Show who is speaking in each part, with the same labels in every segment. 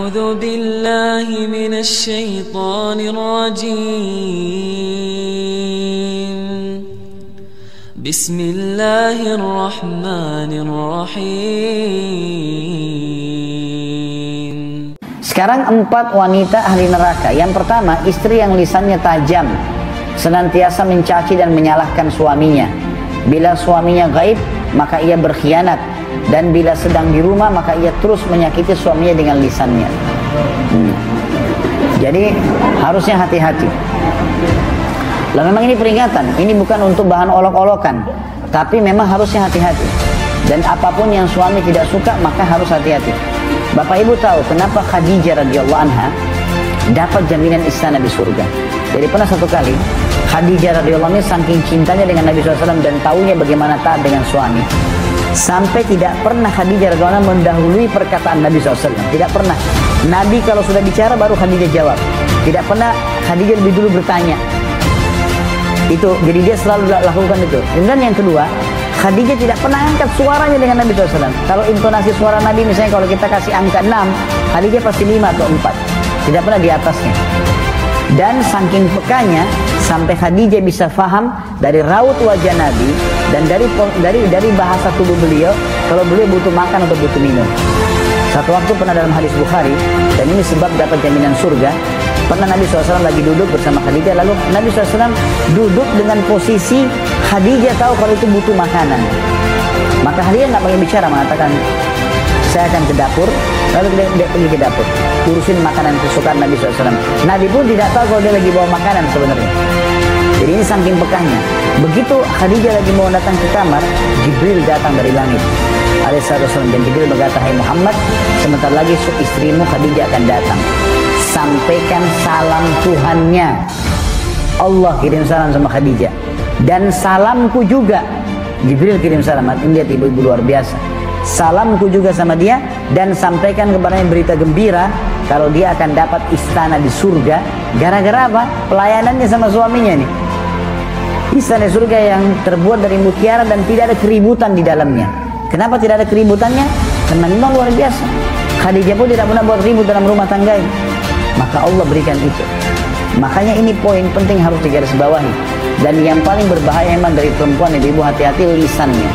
Speaker 1: أعوذ بالله من الشيطان الرجيم بسم الله الرحمن الرحيم.
Speaker 2: Sekarang 4 wanita ahli neraka. Yang pertama, istri yang lisannya tajam, senantiasa mencaci dan menyalahkan suaminya. Bila suaminya gaib, maka ia berkhianat. Dan bila sedang di rumah, maka ia terus menyakiti suaminya dengan lisannya. Jadi harusnya hati-hati. Lah memang ini peringatan, ini bukan untuk bahan olok-olokan, tapi memang harusnya hati-hati. Dan apapun yang suami tidak suka, maka harus hati-hati. Bapak Ibu tahu kenapa Khadijah radhiyallahu anha dapat jaminan istana di surga? Jadi pernah satu kali Khadijah radhiyallahu anha saking cintanya dengan Nabi SAW dan tahunya bagaimana taat dengan suami, sampai tidak pernah Khadijah radhiyallahu anha mendahului perkataan Nabi SAW. Tidak pernah. Nabi kalau sudah bicara baru Khadijah jawab. Tidak pernah Khadijah lebih dulu bertanya. Itu, jadi dia selalu lakukan itu. Kemudian yang kedua, Khadijah tidak pernah angkat suaranya dengan Nabi SAW. Kalau intonasi suara Nabi misalnya kalau kita kasih angka 6, Khadijah pasti 5 atau 4. Tidak pernah di atasnya. Dan saking pekanya sampai Khadijah bisa faham dari raut wajah Nabi dan dari bahasa tubuh beliau kalau beliau butuh makan atau butuh minum. Satu waktu pernah dalam hadis Bukhari, dan ini sebab dapat jaminan surga, pernah Nabi SAW lagi duduk bersama Khadijah, lalu Nabi SAW duduk dengan posisi Khadijah tahu kalau itu butuh makanan. Maka Khadijah nggak pakai bicara, mengatakan, saya akan ke dapur. Lalu dia pergi ke dapur, urusin makanan kesukaan Nabi SAW. Nabi pun tidak tahu kalau dia lagi bawa makanan sebenarnya. Jadi ini saking pekahnya. Begitu Khadijah lagi mau datang ke kamar, Jibril datang dari langit alaihissalam, dan Jibril berkata, hai Muhammad, sebentar lagi istrimu Khadijah akan datang. Sampaikan salam Tuhannya. Allah kirim salam sama Khadijah. Dan salamku juga. Jibril kirim salam. Lihat ibu-ibu luar biasa. Salamku juga sama dia, dan sampaikan kepadanya berita gembira kalau dia akan dapat istana di surga. Gara-gara apa? Pelayanannya sama suaminya nih. Istana surga yang terbuat dari mutiara dan tidak ada keributan di dalamnya. Kenapa tidak ada keributannya? Karena memang luar biasa. Khadijah pun tidak pernah buat ribut dalam rumah tangga ini. Maka Allah berikan itu. Makanya ini poin penting harus digarisbawahi. Dan yang paling berbahaya memang dari perempuan, ibu-ibu hati-hati lisannya.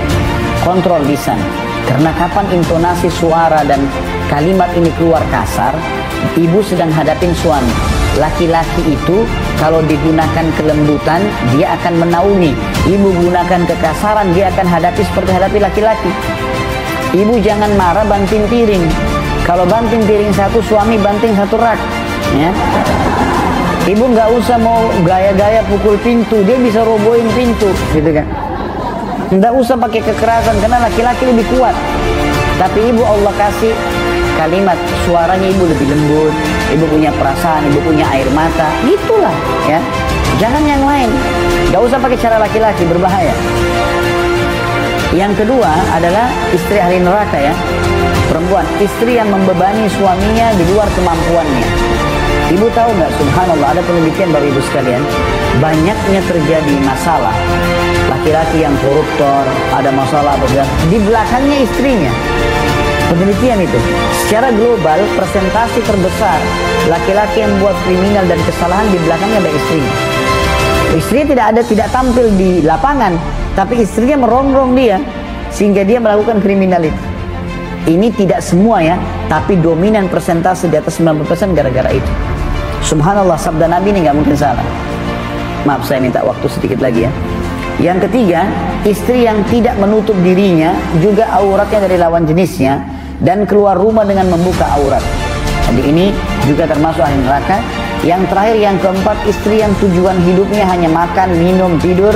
Speaker 2: Kontrol lisan. Karena kapan intonasi suara dan kalimat ini keluar kasar, ibu sedang hadapin suami. Laki-laki itu kalau digunakan kelembutan, dia akan menaungi. Ibu gunakan kekasaran, dia akan hadapi seperti hadapi laki-laki. Ibu jangan marah banting piring. Kalau banting piring satu, suami banting satu rak. Ya. Ibu nggak usah mau gaya-gaya pukul pintu, dia bisa robohin pintu, gitu kan. Nggak usah pakai kekerasan karena laki-laki lebih kuat. Tapi ibu Allah kasih kalimat, suaranya ibu lebih lembut, ibu punya perasaan, ibu punya air mata, gitulah ya. Jangan yang lain. Nggak usah pakai cara laki-laki, berbahaya. Yang kedua adalah istri ahli neraka ya. Perempuan, istri yang membebani suaminya di luar kemampuannya. Ibu tahu nggak, subhanallah, ada penelitian baru ibu sekalian, banyaknya terjadi masalah laki-laki yang koruptor, ada masalah apa di belakangnya istrinya. Penelitian itu secara global persentase terbesar laki-laki yang buat kriminal dan kesalahan di belakangnya ada istrinya. Istrinya tidak tampil di lapangan, tapi istrinya merongrong dia sehingga dia melakukan kriminal itu. Ini tidak semua ya, tapi dominan persentase di atas 90% gara-gara itu. Subhanallah, sabda Nabi ini nggak mungkin salah. Maaf, saya minta waktu sedikit lagi ya. Yang ketiga, istri yang tidak menutup dirinya, juga auratnya dari lawan jenisnya, dan keluar rumah dengan membuka aurat. Jadi ini juga termasuk ahli neraka. Yang terakhir, yang keempat, istri yang tujuan hidupnya hanya makan, minum, tidur,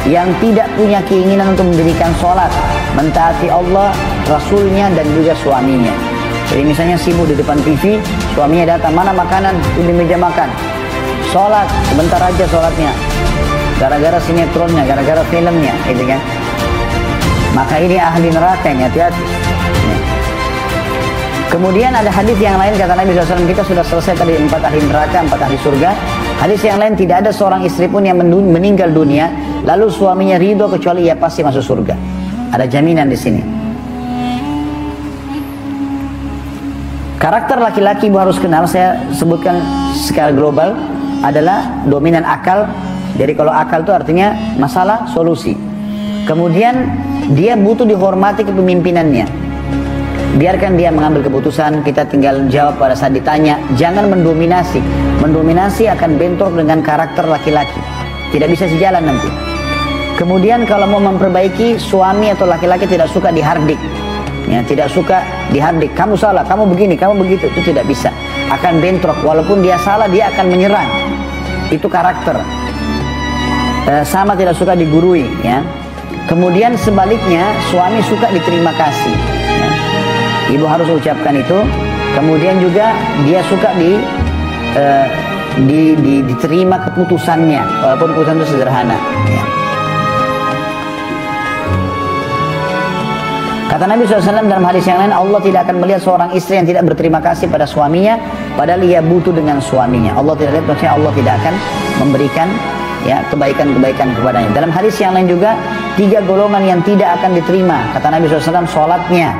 Speaker 2: yang tidak punya keinginan untuk mendirikan sholat, mentaati Allah, Rasulnya, dan juga suaminya. Jadi misalnya sibuk di depan TV, suaminya datang, mana makanan, di meja makan. Sholat, sebentar aja sholatnya. Gara-gara sinetronnya, gara-gara filmnya, gitu kan. Maka ini ahli neraka, hati-hati. Kemudian ada hadis yang lain, kata Nabi SAW, kita sudah selesai tadi 4 ahli neraka, 4 ahli surga. Hadis yang lain, tidak ada seorang istri pun yang meninggal dunia, lalu suaminya ridho kecuali ia pasti masuk surga. Ada jaminan di sini. Karakter laki-laki ibu harus kenal, saya sebutkan secara global, adalah dominan akal. Jadi kalau akal itu artinya masalah, solusi. Kemudian dia butuh dihormati kepemimpinannya. Biarkan dia mengambil keputusan, kita tinggal jawab pada saat ditanya. Jangan mendominasi. Mendominasi akan bentrok dengan karakter laki-laki. Tidak bisa sejalan nanti. Kemudian kalau mau memperbaiki, suami atau laki-laki tidak suka dihardik. Ya, tidak suka dihardik. Kamu salah, kamu begini, kamu begitu. Itu tidak bisa. Akan bentrok. Walaupun dia salah, dia akan menyerang. Itu karakter. Sama tidak suka digurui. Ya. Kemudian sebaliknya, suami suka diterima kasih. Ya. Ibu harus ucapkan itu. Kemudian juga dia suka diterima keputusannya, walaupun keputusan itu sederhana. Ya. Kata Nabi SAW dalam hadis yang lain, Allah tidak akan melihat seorang istri yang tidak berterima kasih pada suaminya, padahal ia butuh dengan suaminya. Allah tidak lihat, maksudnya Allah tidak akan memberikan ya kebaikan-kebaikan kepadanya. Dalam hadis yang lain juga, 3 golongan yang tidak akan diterima. Kata Nabi SAW, sholatnya,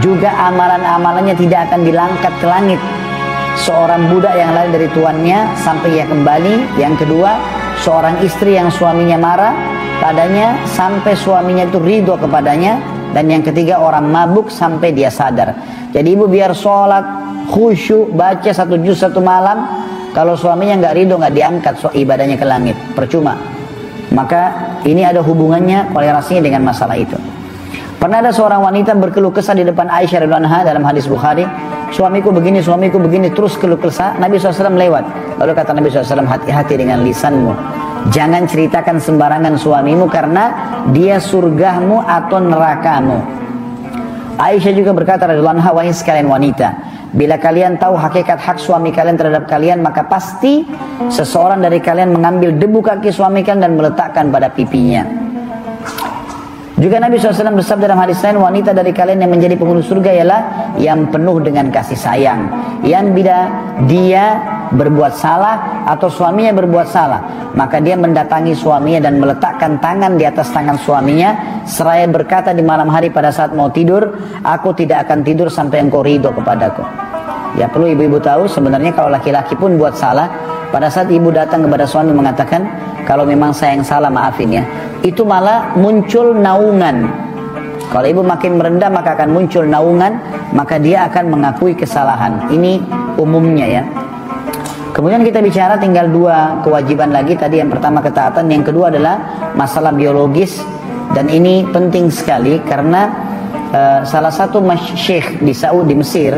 Speaker 2: juga amalan-amalannya tidak akan dilangkat ke langit. Seorang budak yang lari dari tuannya sampai ia kembali. Yang kedua, seorang istri yang suaminya marah padanya sampai suaminya itu ridho kepadanya. Dan yang ketiga, orang mabuk sampai dia sadar. Jadi ibu biar sholat, khusyuk, baca 1 juz 1 malam, kalau suaminya nggak ridho, nggak diangkat ibadahnya ke langit, percuma. Maka ini ada hubungannya, kolerasinya dengan masalah itu. Pernah ada seorang wanita berkeluh kesah di depan Aisyah radhiyallahu anha dalam hadis Bukhari. Suamiku begini, terus keluh kesah. Nabi SAW lewat. Lalu kata Nabi SAW, hati-hati dengan lisanmu. Jangan ceritakan sembarangan suamimu karena dia surgamu atau nerakamu. Aisyah juga berkata radhiyallahu anha, wahai sekalian wanita, bila kalian tahu hakikat hak suami kalian terhadap kalian, maka pasti seseorang dari kalian mengambil debu kaki suami kalian dan meletakkan pada pipinya. Juga Nabi SAW bersabda dalam hadis lain, wanita dari kalian yang menjadi penghuni surga ialah yang penuh dengan kasih sayang. Yang bila dia berbuat salah atau suaminya berbuat salah, maka dia mendatangi suaminya dan meletakkan tangan di atas tangan suaminya, seraya berkata di malam hari pada saat mau tidur, aku tidak akan tidur sampai engkau ridho kepadaku. Ya, perlu ibu-ibu tahu, sebenarnya kalau laki-laki pun buat salah, pada saat ibu datang kepada suami mengatakan, kalau memang saya yang salah maafin ya, itu malah muncul naungan. Kalau ibu makin merendah maka akan muncul naungan, maka dia akan mengakui kesalahan. Ini umumnya ya. Kemudian kita bicara tinggal 2 kewajiban lagi. Tadi yang pertama ketaatan, yang kedua adalah masalah biologis. Dan ini penting sekali karena salah satu syekh di Saudi, di Mesir,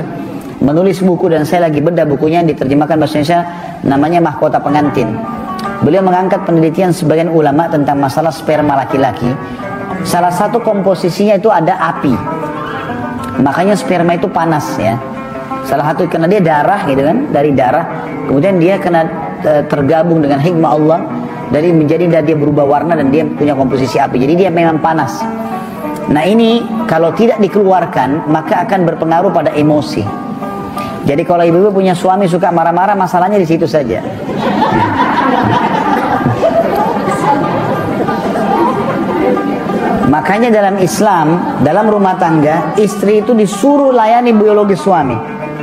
Speaker 2: menulis buku, dan saya lagi bedah bukunya, diterjemahkan bahasa Indonesia, namanya Mahkota Pengantin. Beliau mengangkat penelitian sebagian ulama tentang masalah sperma laki-laki. Salah satu komposisinya itu ada api. Makanya sperma itu panas ya. Salah satu karena dia darah gitu kan, dari darah. Kemudian dia kena tergabung dengan hikmah Allah, dari menjadi dia berubah warna dan dia punya komposisi api. Jadi dia memang panas. Nah ini kalau tidak dikeluarkan maka akan berpengaruh pada emosi. Jadi kalau ibu-ibu punya suami suka marah-marah, masalahnya di situ saja. Makanya dalam Islam, dalam rumah tangga, istri itu disuruh layani biologi suami.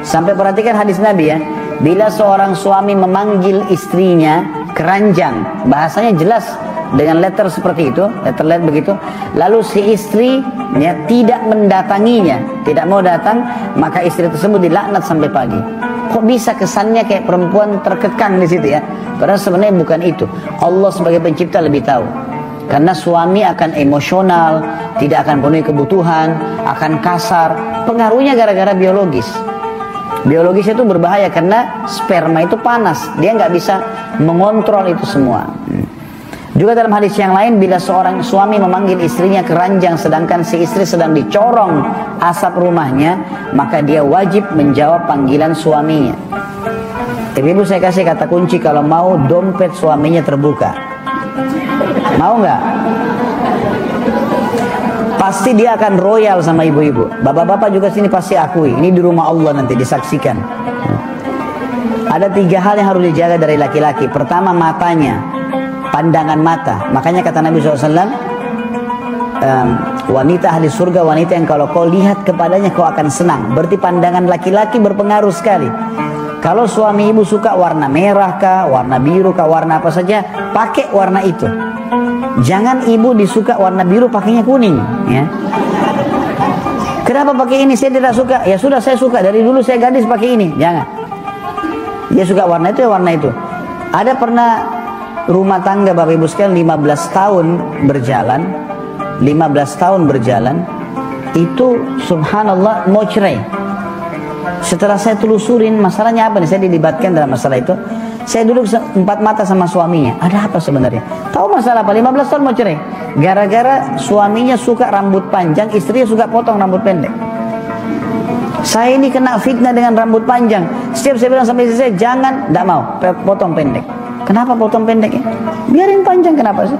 Speaker 2: Sampai perhatikan hadis Nabi ya, bila seorang suami memanggil istrinya keranjang, bahasanya jelas dengan letter seperti itu, letter begitu, lalu si istri ya, tidak mendatanginya, tidak mau datang, maka istri tersebut dilaknat sampai pagi. Kok bisa kesannya kayak perempuan terkekang di situ ya? Padahal sebenarnya bukan itu. Allah sebagai pencipta lebih tahu. Karena suami akan emosional, tidak akan penuhi kebutuhan, akan kasar. Pengaruhnya gara-gara biologis. Biologisnya itu berbahaya karena sperma itu panas. Dia nggak bisa mengontrol itu semua. Juga dalam hadis yang lain, bila seorang suami memanggil istrinya keranjang sedangkan si istri sedang dicorong asap rumahnya, maka dia wajib menjawab panggilan suaminya. Ibu saya kasih kata kunci, kalau mau dompet suaminya terbuka. Mau nggak? Pasti dia akan royal sama ibu-ibu. Bapak-bapak juga sini pasti akui. Ini di rumah Allah nanti disaksikan. Ada 3 hal yang harus dijaga dari laki-laki. Pertama, matanya, pandangan mata. Makanya kata Nabi SAW, wanita ahli surga, wanita yang kalau kau lihat kepadanya kau akan senang. Berarti pandangan laki-laki berpengaruh sekali. Kalau suami ibu suka warna merah kah, warna biru kah, warna apa saja, pakai warna itu. Jangan ibu disuka warna biru pakainya kuning, ya. Kenapa pakai ini? Saya tidak suka. Ya sudah, saya suka dari dulu, saya gadis pakai ini. Jangan. Dia suka warna itu, ya warna itu. Ada pernah rumah tangga Bapak Ibu sekalian 15 tahun berjalan, 15 tahun berjalan, itu subhanallah mau cerai. Setelah saya telusurin masalahnya apa nih, saya dilibatkan dalam masalah itu. Saya duduk empat mata sama suaminya. Ada apa sebenarnya? Tahu masalah apa? 15 tahun mau cerai. Gara-gara suaminya suka rambut panjang, istrinya suka potong rambut pendek. Saya ini kena fitnah dengan rambut panjang. Setiap saya bilang sama istri saya, jangan, tidak mau, potong pendek. Kenapa potong pendek ya? Biarin panjang, kenapa sih?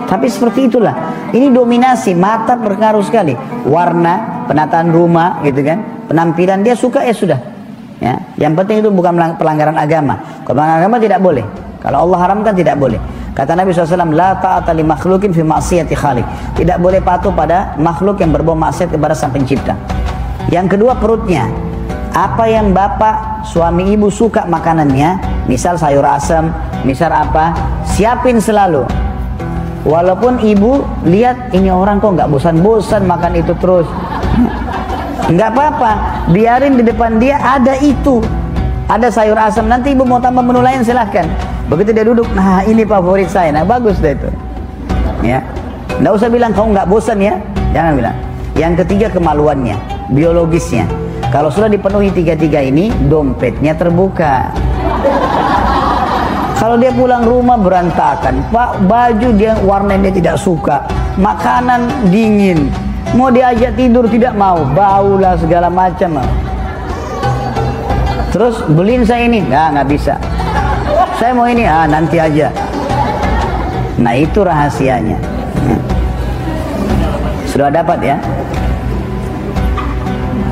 Speaker 2: Tapi seperti itulah. Ini dominasi, mata berpengaruh sekali. Warna, penataan rumah, gitu kan. Penampilan dia suka, ya sudah. Ya, yang penting itu bukan pelanggaran agama. Kalau pelanggaran agama tidak boleh. Kalau Allah haramkan tidak boleh. Kata Nabi SAW, la ta'ata li makhlukin fi ma'siyati khaliq. Tidak boleh patuh pada makhluk yang berbuat maksiat kepada sang pencipta. Yang kedua, perutnya. Apa yang bapak, suami ibu suka makanannya, misal sayur asam, misal apa, siapin selalu. Walaupun ibu lihat ini orang kok nggak bosan-bosan makan itu terus, nggak apa-apa, biarin di depan dia ada itu, ada sayur asam. Nanti ibu mau tambah menu lain silahkan. Begitu dia duduk, nah ini favorit saya, nah bagus deh itu. Ya, nggak usah bilang kamu nggak bosan ya, jangan bilang. Yang ketiga, kemaluannya, biologisnya. Kalau sudah dipenuhi tiga-tiga ini, dompetnya terbuka. Kalau dia pulang rumah berantakan, Pak, baju dia warnanya tidak suka, makanan dingin, mau diajak tidur tidak mau, baulah segala macam. Terus beliin saya ini, nggak bisa. Saya mau ini, nanti aja. Nah itu rahasianya. Sudah dapat ya?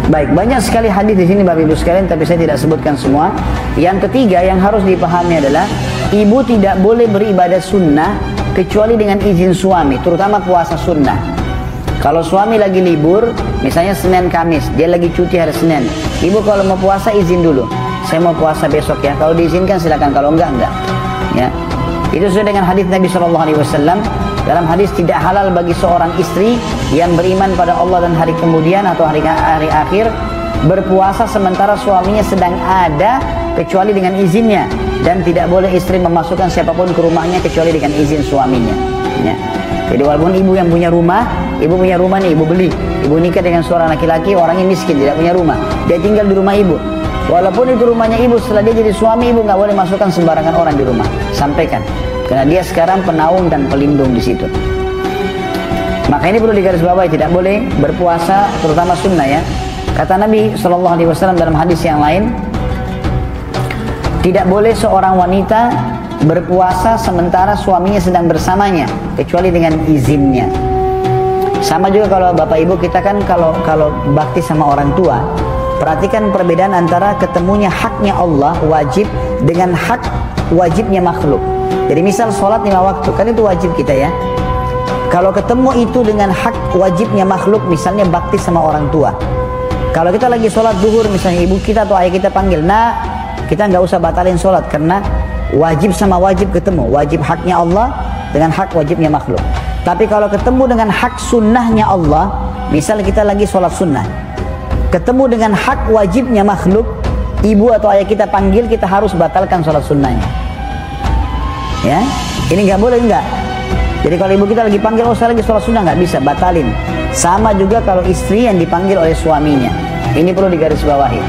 Speaker 2: Baik, banyak sekali hadis di sini Bapak Ibu sekalian, tapi saya tidak sebutkan semua. Yang ketiga yang harus dipahami adalah ibu tidak boleh beribadah sunnah kecuali dengan izin suami, terutama puasa sunnah. Kalau suami lagi libur, misalnya Senin Kamis, dia lagi cuti hari Senin, ibu kalau mau puasa izin dulu, saya mau puasa besok ya. Kalau diizinkan silakan, kalau enggak. Ya, itu sesuai dengan hadis Nabi SAW. Dalam hadis, tidak halal bagi seorang istri yang beriman pada Allah dan hari kemudian atau hari akhir berpuasa sementara suaminya sedang ada kecuali dengan izinnya, dan tidak boleh istri memasukkan siapapun ke rumahnya kecuali dengan izin suaminya. Ya. Jadi walaupun ibu yang punya rumah, ibu punya rumah nih, ibu beli, ibu nikah dengan seorang laki-laki, orangnya miskin, tidak punya rumah, dia tinggal di rumah ibu. Walaupun itu rumahnya ibu, setelah dia jadi suami, ibu nggak boleh masukkan sembarangan orang di rumah. Sampaikan. Karena dia sekarang penaung dan pelindung di situ. Maka ini perlu digarisbawahi, tidak boleh berpuasa terutama sunnah ya. Kata Nabi SAW dalam hadis yang lain, tidak boleh seorang wanita berpuasa sementara suaminya sedang bersamanya kecuali dengan izinnya. Sama juga kalau bapak ibu kita kan kalau bakti sama orang tua, perhatikan perbedaan antara ketemunya haknya Allah wajib dengan hak wajibnya makhluk. Jadi misal sholat 5 waktu, kan itu wajib kita ya. Kalau ketemu itu dengan hak wajibnya makhluk, misalnya bakti sama orang tua. Kalau kita lagi sholat duhur, misalnya ibu kita atau ayah kita panggil, nah kita nggak usah batalin sholat, karena wajib sama wajib ketemu. Wajib haknya Allah dengan hak wajibnya makhluk. Tapi kalau ketemu dengan hak sunnahnya Allah, misal kita lagi sholat sunnah, ketemu dengan hak wajibnya makhluk, ibu atau ayah kita panggil, kita harus batalkan sholat sunnahnya. Ya, ini nggak boleh enggak. Jadi kalau ibu kita lagi panggil, oh saya lagi sholat sunnah, nggak bisa, batalin. Sama juga kalau istri yang dipanggil oleh suaminya. Ini perlu digarisbawahi.